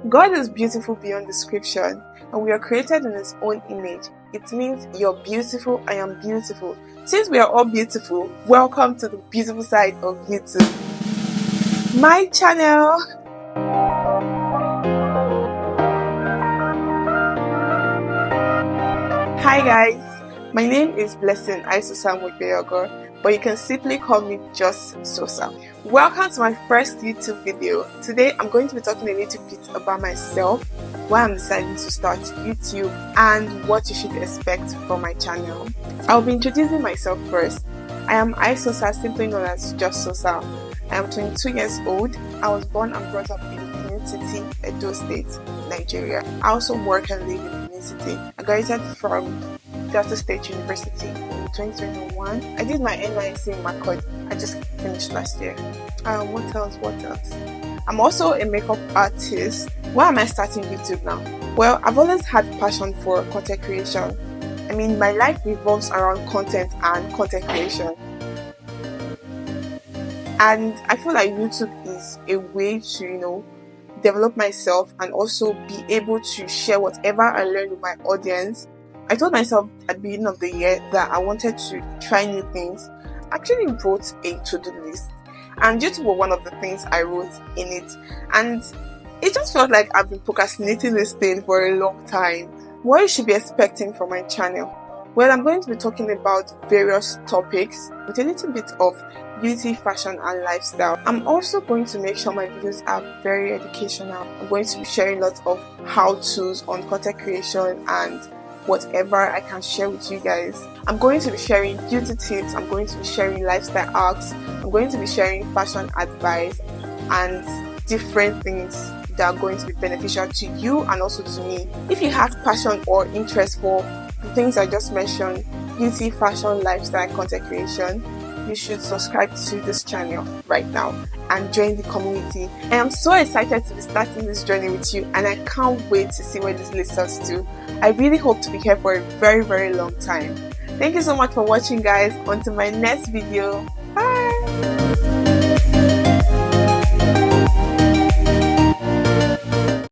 God is beautiful beyond description, and we are created in His own image. It means you're beautiful, I am beautiful. Since we are all beautiful, welcome to the beautiful side of YouTube, my channel. Hi guys, my name is Blessing Sosa, but you can simply call me just Sosa. Welcome to my first YouTube video. Today I'm going to be talking a little bit about myself, why I'm deciding to start YouTube, and what you should expect from my channel. I'll be introducing myself first. I am Sosa, simply known as just Sosa. I am 22 years old. I was born and brought up in Benin City, Edo State, Nigeria. I also work and live in Benin City. I graduated from Delta State University in 2021. I did my NYC in Makod. I just finished last year. What else? I'm also a makeup artist. Why am I starting YouTube now? Well, I've always had passion for content creation. I mean, my life revolves around content and content creation. And I feel like YouTube is a way to, develop myself and also be able to share whatever I learned with my audience. I told myself at the beginning of the year that I wanted to try new things. I actually wrote a to-do list, and YouTube was one of the things I wrote in it. And it just felt like I've been procrastinating this thing for a long time. What you should be expecting from my channel? Well, I'm going to be talking about various topics with a little bit of beauty, fashion, and lifestyle. I'm also going to make sure my videos are very educational. I'm going to be sharing lots of how-tos on content creation and whatever I can share with you guys. I'm going to be sharing beauty tips. I'm going to be sharing lifestyle hacks. I'm going to be sharing fashion advice and different things that are going to be beneficial to you and also to me. If you have passion or interest for the things I just mentioned, beauty, fashion, lifestyle, content creation, you should subscribe to this channel right now and join the community. I am so excited to be starting this journey with you, and I can't wait to see where this leads us to. I really hope to be here for a very, very long time. Thank you so much for watching, guys. Until my next video.